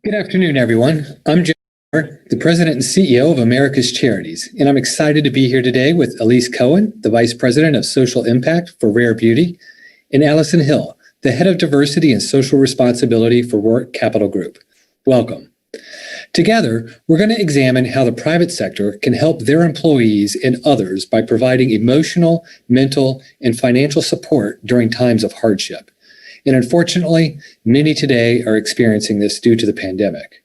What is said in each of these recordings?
Good afternoon, everyone. I'm Jim, the President and CEO of America's Charities, and I'm excited to be here today with Elise Cohen, the Vice President of Social Impact for Rare Beauty, and Allison Hill, the Head of Diversity and Social Responsibility for Roark Capital Group. Welcome. Together, we're going to examine how the private sector can help their employees and others by providing emotional, mental, and financial support during times of hardship. And unfortunately, many today are experiencing this due to the pandemic.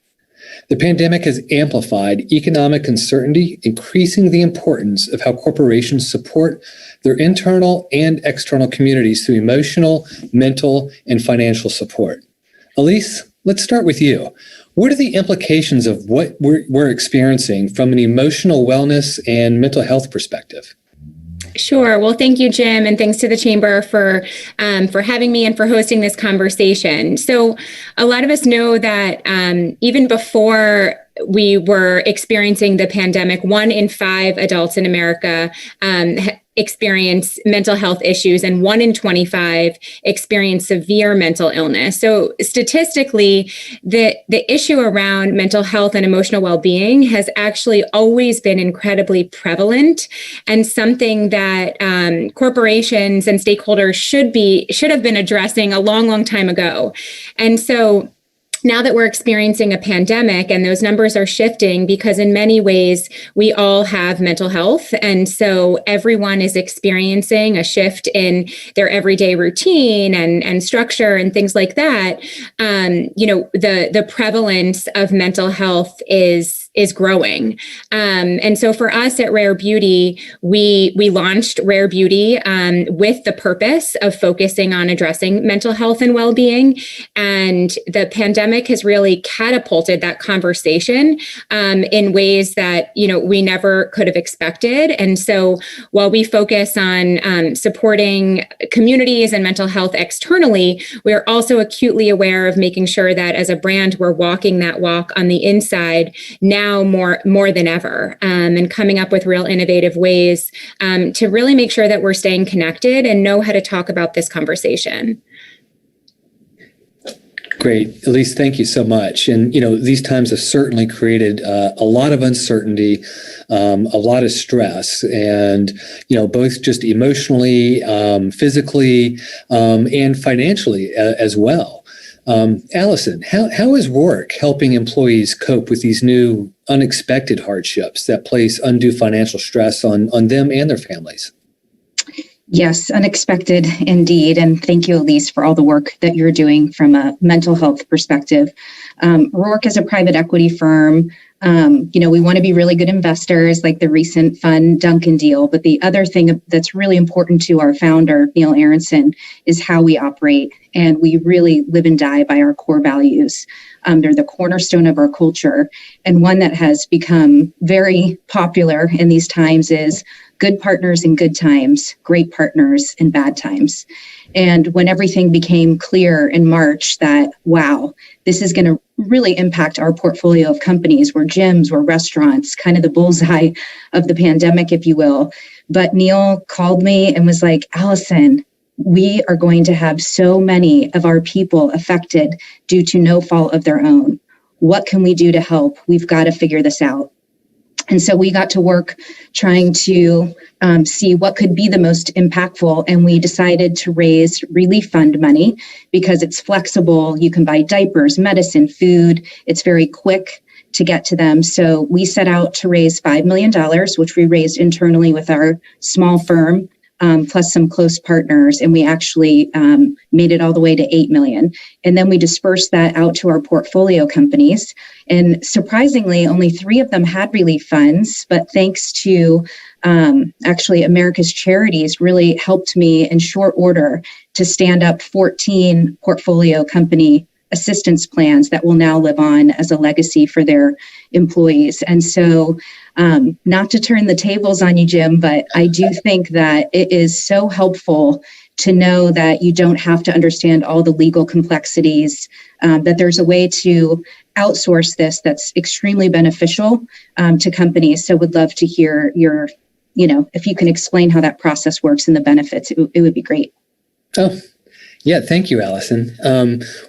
The pandemic has amplified economic uncertainty, increasing the importance of how corporations support their internal and external communities through emotional, mental, and financial support. Elise, let's start with you. What are the implications of what we're experiencing from an emotional wellness and mental health perspective? Sure. Well, thank you, Jim, and thanks to the Chamber for having me and for hosting this conversation. So a lot of us know that even before we were experiencing the pandemic, 1 in 5 adults in America experience mental health issues, and 1 in 25 experience severe mental illness. So statistically, the issue around mental health and emotional well-being has actually always been incredibly prevalent, and something that corporations and stakeholders should have been addressing a long time ago. And so now that we're experiencing a pandemic, and those numbers are shifting because in many ways we all have mental health. And so everyone is experiencing a shift in their everyday routine and structure and things like that. The prevalence of mental health is growing. And so for us at Rare Beauty, we launched Rare Beauty with the purpose of focusing on addressing mental health and well-being. And the pandemic has really catapulted that conversation in ways that, we never could have expected. And so while we focus on supporting communities and mental health externally, we're also acutely aware of making sure that as a brand, we're walking that walk on the inside now more than ever, and coming up with real innovative ways to really make sure that we're staying connected and know how to talk about this conversation. Great. Elise, thank you so much. And, these times have certainly created a lot of uncertainty, a lot of stress, and, both just emotionally, physically, and financially as well. Allison, how is Roark helping employees cope with these new unexpected hardships that place undue financial stress on them and their families? Yes, unexpected indeed. And thank you, Elise, for all the work that you're doing from a mental health perspective. Roark is a private equity firm. We want to be really good investors, like the recent fun Duncan deal. But the other thing that's really important to our founder, Neil Aronson, is how we operate. And we really live and die by our core values. They're the cornerstone of our culture. And one that has become very popular in these times is good partners in good times, great partners in bad times. And when everything became clear in March that, wow, this is going to really impact our portfolio of companies, we're gyms, we're restaurants, kind of the bullseye of the pandemic, if you will. But Neil called me and was like, Allison, we are going to have so many of our people affected due to no fault of their own. What can we do to help? We've got to figure this out. And so we got to work trying to see what could be the most impactful. And we decided to raise relief fund money because it's flexible. You can buy diapers, medicine, food. It's very quick to get to them. So we set out to raise $5 million, which we raised internally with our small firm, plus some close partners. And we actually made it all the way to 8 million. And then we dispersed that out to our portfolio companies. And surprisingly, only 3 of them had relief funds, but thanks to actually America's Charities really helped me in short order to stand up 14 portfolio company assistance plans that will now live on as a legacy for their employees. And so not to turn the tables on you, Jim, but I do think that it is so helpful to know that you don't have to understand all the legal complexities, that there's a way to outsource this that's extremely beneficial to companies. So would love to hear your, if you can explain how that process works and the benefits, it would be great. Oh, Yeah, thank you, Allison.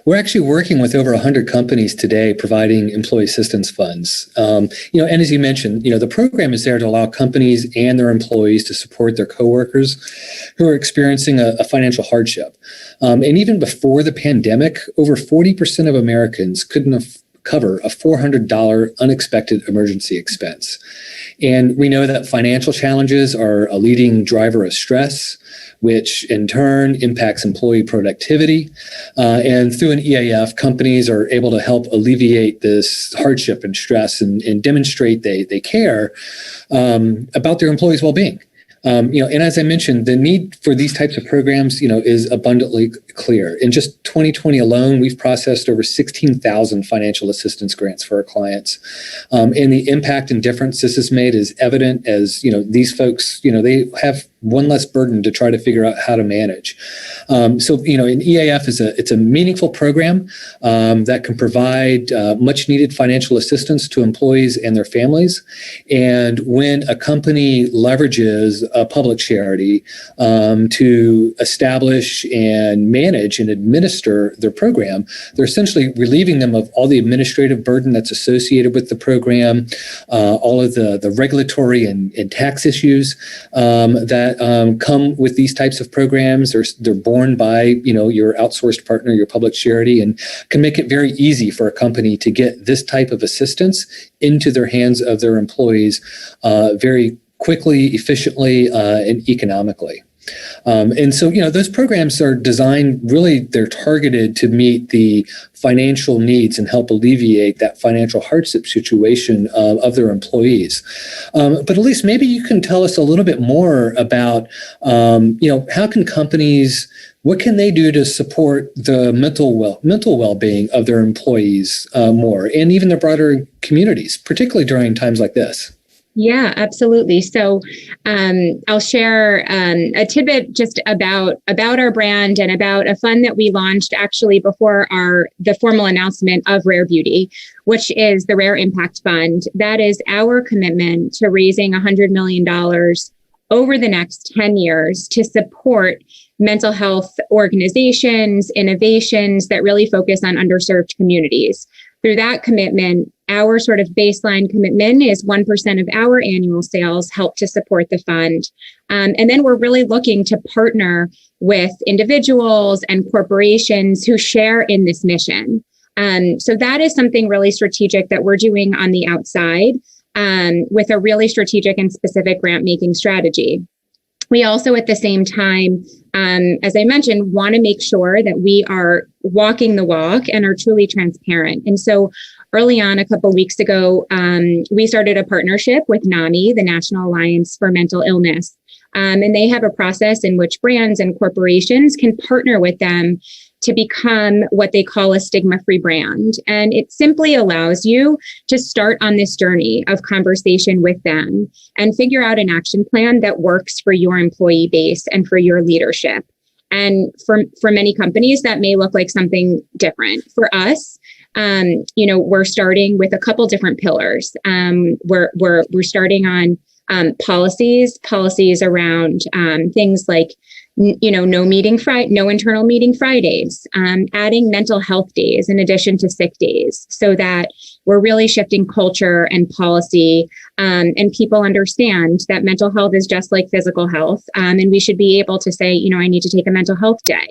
We're actually working with over 100 companies today providing employee assistance funds. And as you mentioned, the program is there to allow companies and their employees to support their coworkers who are experiencing a financial hardship. And even before the pandemic, over 40% of Americans couldn't cover a $400 unexpected emergency expense. And we know that financial challenges are a leading driver of stress, which in turn impacts employee productivity. And through an EAF, companies are able to help alleviate this hardship and stress and demonstrate they care about their employees' well-being. And as I mentioned, the need for these types of programs, is abundantly clear. In just 2020 alone, we've processed over 16,000 financial assistance grants for our clients. And the impact and difference this has made is evident as, these folks, they have one less burden to try to figure out how to manage. An EAF it's a meaningful program that can provide much needed financial assistance to employees and their families. And when a company leverages a public charity to establish and manage and administer their program, they're essentially relieving them of all the administrative burden that's associated with the program, all of the regulatory and tax issues that come with these types of programs. They're borne by your outsourced partner, your public charity, and can make it very easy for a company to get this type of assistance into their hands of their employees very quickly, efficiently, and economically. Those programs are designed, they're targeted to meet the financial needs and help alleviate that financial hardship situation of their employees. But Elise, maybe you can tell us a little bit more about, how can companies, what can they do to support the mental well-being of their employees more, and even their broader communities, particularly during times like this? Yeah, absolutely. So I'll share a tidbit just about our brand and about a fund that we launched actually before the formal announcement of Rare Beauty, which is the Rare Impact Fund. That is our commitment to raising $100 million over the next 10 years to support mental health organizations, innovations that really focus on underserved communities. Through that commitment, our sort of baseline commitment is 1% of our annual sales help to support the fund. And then we're really looking to partner with individuals and corporations who share in this mission. So that is something really strategic that we're doing on the outside with a really strategic and specific grant making strategy. We also, at the same time, as I mentioned, want to make sure that we are walking the walk and are truly transparent. And so early on, a couple of weeks ago, we started a partnership with NAMI, the National Alliance for Mental Illness. And they have a process in which brands and corporations can partner with them to become what they call a stigma-free brand. And it simply allows you to start on this journey of conversation with them and figure out an action plan that works for your employee base and for your leadership. And for many companies, that may look like something different. For us, we're starting with a couple different pillars. We're starting on policies around things like no internal meeting Fridays, adding mental health days in addition to sick days, so that we're really shifting culture and policy, and people understand that mental health is just like physical health, and we should be able to say, I need to take a mental health day.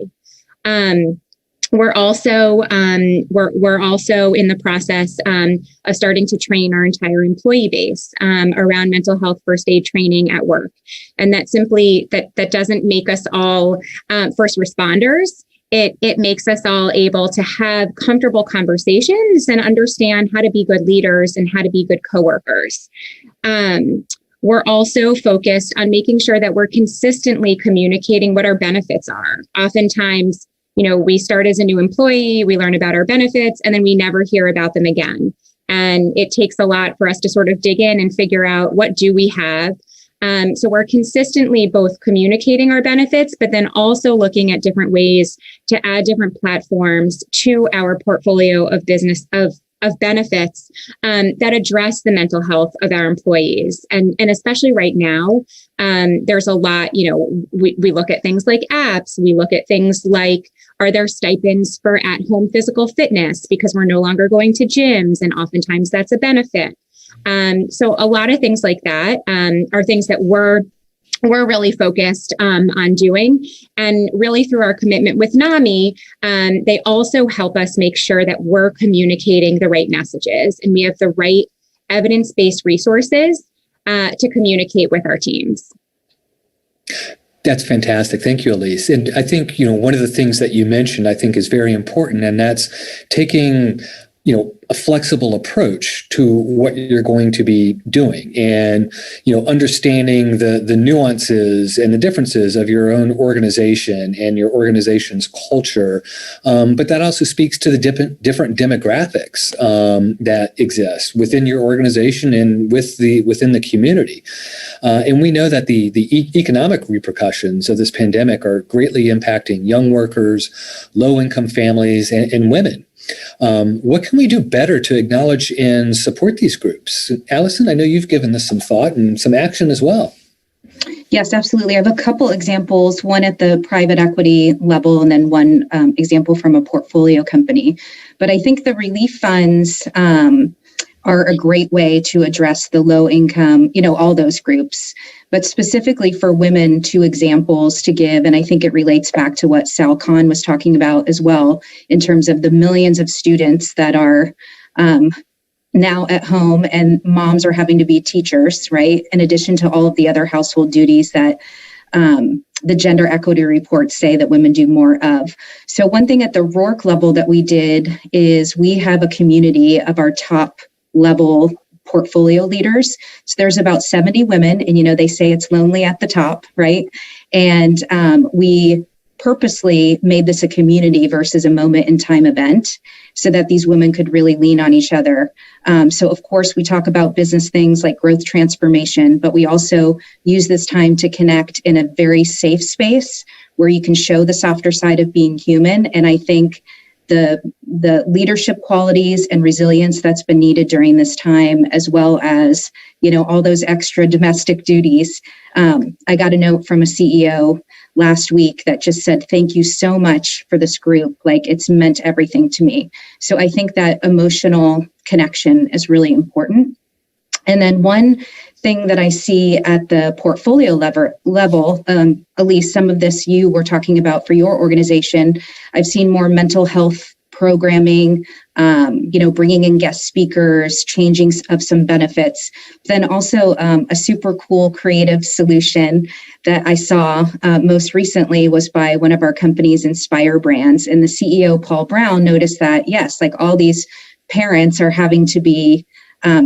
We're also in the process of starting to train our entire employee base around mental health first aid training at work, and that simply that doesn't make us all first responders. It makes us all able to have comfortable conversations and understand how to be good leaders and how to be good coworkers. We're also focused on making sure that we're consistently communicating what our benefits are. Oftentimes, we start as a new employee, we learn about our benefits, and then we never hear about them again. And it takes a lot for us to sort of dig in and figure out, what do we have? So we're consistently both communicating our benefits, but then also looking at different ways to add different platforms to our portfolio of business of benefits that address the mental health of our employees. And especially right now, there's a lot, we look at things like apps, we look at things like Are there stipends for at-home physical fitness because we're no longer going to gyms, and oftentimes that's a benefit? So a lot of things like that are things that we're really focused on doing. And really through our commitment with NAMI, they also help us make sure that we're communicating the right messages and we have the right evidence-based resources to communicate with our teams. That's fantastic. Thank you, Elise. And I think, one of the things that you mentioned, I think is very important, and that's taking a flexible approach to what you're going to be doing and, understanding the nuances and the differences of your own organization and your organization's culture. But that also speaks to the different demographics that exist within your organization and within the community. And we know that the economic repercussions of this pandemic are greatly impacting young workers, low-income families, and women. What can we do better to acknowledge and support these groups? Allison, I know you've given this some thought and some action as well. Yes, absolutely. I have a couple examples, one at the private equity level and then one example from a portfolio company. But I think the relief funds are a great way to address the low income, all those groups. But specifically for women, two examples to give, and I think it relates back to what Sal Khan was talking about as well, in terms of the millions of students that are now at home and moms are having to be teachers, right? In addition to all of the other household duties that the gender equity reports say that women do more of. So one thing at the Rourke level that we did is we have a community of our top level portfolio leaders. So there's about 70 women, and they say it's lonely at the top, right? And we purposely made this a community versus a moment in time event so that these women could really lean on each other. So of course, we talk about business things like growth transformation, but we also use this time to connect in a very safe space where you can show the softer side of being human. And I think the leadership qualities and resilience that's been needed during this time, as well as, all those extra domestic duties. I got a note from a CEO last week that just said, "Thank you so much for this group. Like, it's meant everything to me." So I think that emotional connection is really important. And then one thing that I see at the portfolio level, Elise, some of this you were talking about for your organization. I've seen more mental health programming, bringing in guest speakers, changing of some benefits. Then also a super cool creative solution that I saw most recently was by one of our companies, Inspire Brands. And the CEO, Paul Brown, noticed that, yes, like all these parents are having to be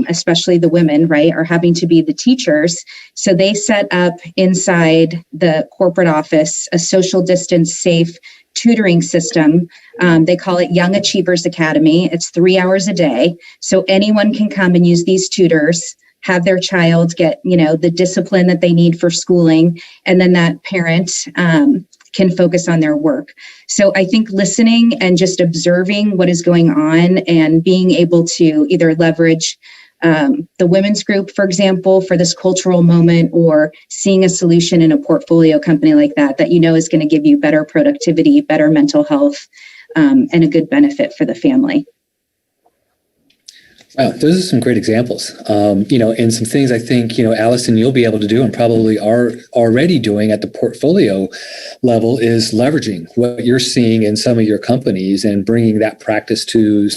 especially the women, right, are having to be the teachers. So they set up inside the corporate office a social distance safe tutoring system. They call it Young Achievers Academy. It's 3 hours a day. So anyone can come and use these tutors, have their child get, the discipline that they need for schooling. And then that parent can focus on their work. So I think listening and just observing what is going on and being able to either leverage the women's group, for example, for this cultural moment, or seeing a solution in a portfolio company like that is going to give you better productivity, better mental health, and a good benefit for the family. Wow, those are some great examples, and some things I think, Allison, you'll be able to do and probably are already doing at the portfolio level is leveraging what you're seeing in some of your companies and bringing that practice to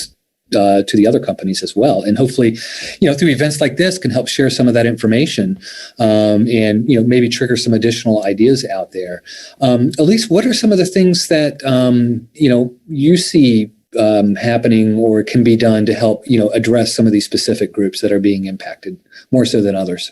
the other companies as well. And hopefully, through events like this can help share some of that information and, maybe trigger some additional ideas out there. Elise, what are some of the things that, you see happening or can be done to help, address some of these specific groups that are being impacted more so than others?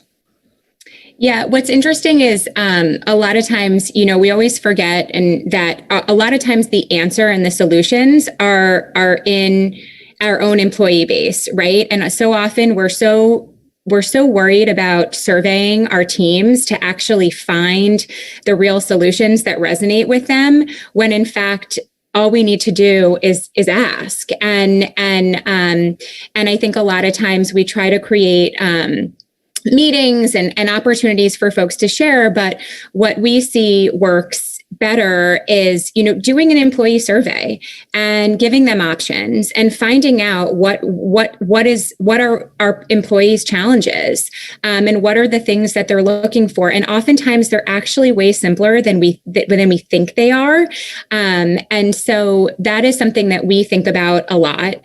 Yeah, what's interesting is a lot of times, we always forget and that a lot of times the answer and the solutions are in our own employee base, right? And so often we're so worried about surveying our teams to actually find the real solutions that resonate with them, when in fact all we need to do is ask. And I think a lot of times we try to create meetings and opportunities for folks to share, but what we see works better is, doing an employee survey and giving them options and finding out what are our employees' challenges, and what are the things that they're looking for. And oftentimes they're actually way simpler than we think they are. And so that is something that we think about a lot.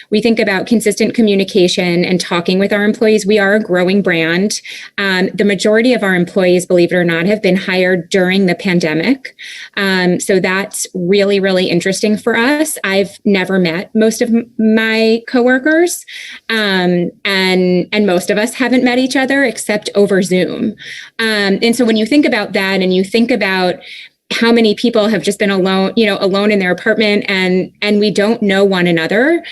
We think about consistent communication and talking with our employees. We are a growing brand. The majority of our employees, believe it or not, have been hired during the pandemic. So that's really, really interesting for us. I've never met most of my coworkers, and most of us haven't met each other except over Zoom. And so when you think about that, and you think about how many people have just been alone in their apartment, and we don't know one another,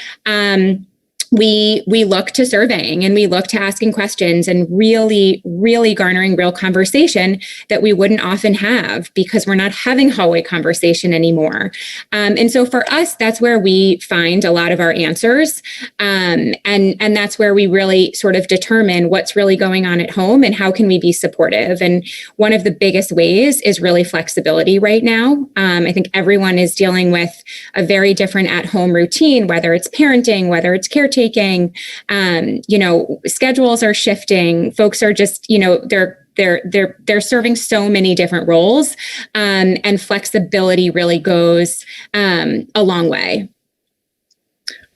we look to surveying, and we look to asking questions and really, really garnering real conversation that we wouldn't often have because we're not having hallway conversation anymore. And so for us, that's where we find a lot of our answers. And that's where we really sort of determine what's really going on at home and how can we be supportive. And one of the biggest ways is really flexibility right now. I think everyone is dealing with a very different at-home routine, whether it's parenting, whether it's caretaking. Schedules are shifting. Folks are just, they're serving so many different roles, and flexibility really goes a long way.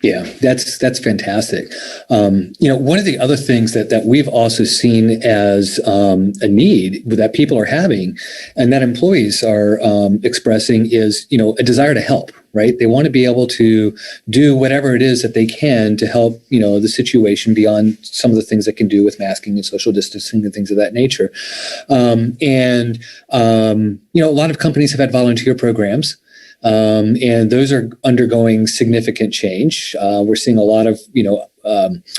Yeah, that's fantastic. One of the other things that we've also seen as a need that people are having and that employees are expressing is, a desire to help, right? They want to be able to do whatever it is that they can to help, the situation beyond some of the things that can do with masking and social distancing and things of that nature. A lot of companies have had volunteer programs. And those are undergoing significant change. We're seeing a lot of,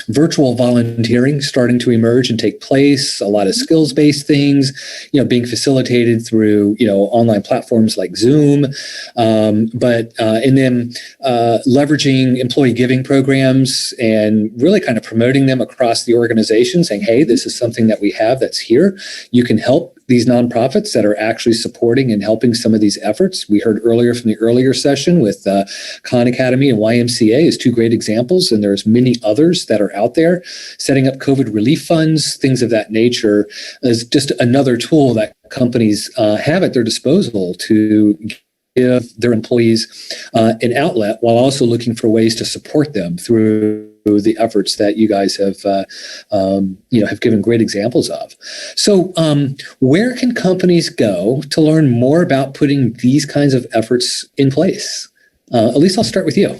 virtual volunteering starting to emerge and take place, a lot of skills-based things, being facilitated through, online platforms like Zoom, and then leveraging employee giving programs and really kind of promoting them across the organization, saying, hey, this is something that we have that's here. You can help these nonprofits that are actually supporting and helping some of these efforts. We heard earlier from the earlier session with Khan Academy and YMCA as two great examples, and there's many others that are out there. Setting up COVID relief funds, things of that nature, is just another tool that companies have at their disposal to give their employees an outlet while also looking for ways to support them through the efforts that you guys have given great examples of. So where can companies go to learn more about putting these kinds of efforts in place? Elise, I'll start with you.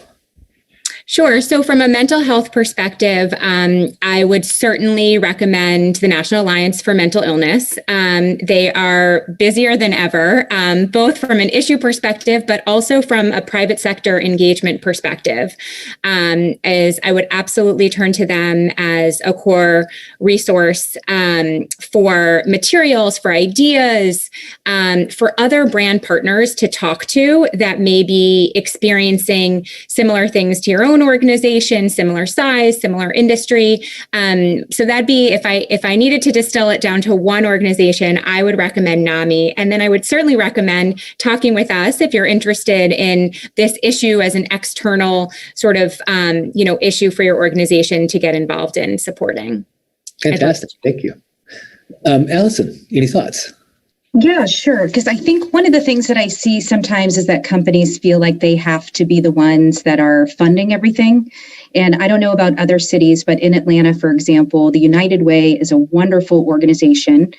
Sure. So from a mental health perspective, I would certainly recommend the National Alliance for Mental Illness. They are busier than ever, both from an issue perspective, but also from a private sector engagement perspective. As I would absolutely turn to them as a core resource for materials, for ideas, for other brand partners to talk to that may be experiencing similar things to your own organization, similar size, similar industry. So that'd be, if I needed to distill it down to one organization, I would recommend NAMI. And then I would certainly recommend talking with us if you're interested in this issue as an external sort of, issue for your organization to get involved in supporting. Fantastic. Thank you. Allison, any thoughts? Yeah, sure. Because I think one of the things that I see sometimes is that companies feel like they have to be the ones that are funding everything. And I don't know about other cities, but in Atlanta, for example, the United Way is a wonderful organization.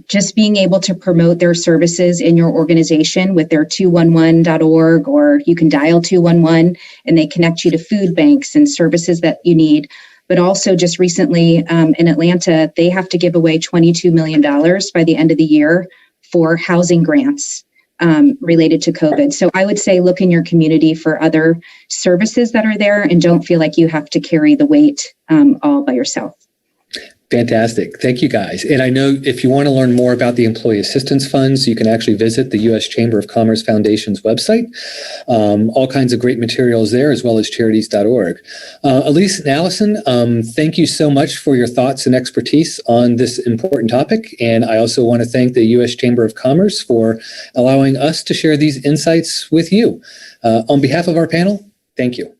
Just being able to promote their services in your organization with their 211.org, or you can dial 211 and they connect you to food banks and services that you need. But also just recently in Atlanta, they have to give away $22 million by the end of the year for housing grants related to COVID. So I would say look in your community for other services that are there and don't feel like you have to carry the weight all by yourself. Fantastic. Thank you, guys. And I know if you want to learn more about the employee assistance funds, you can actually visit the U.S. Chamber of Commerce Foundation's website. All kinds of great materials there, as well as charities.org. Elise and Allison, thank you so much for your thoughts and expertise on this important topic. And I also want to thank the U.S. Chamber of Commerce for allowing us to share these insights with you. On behalf of our panel, thank you.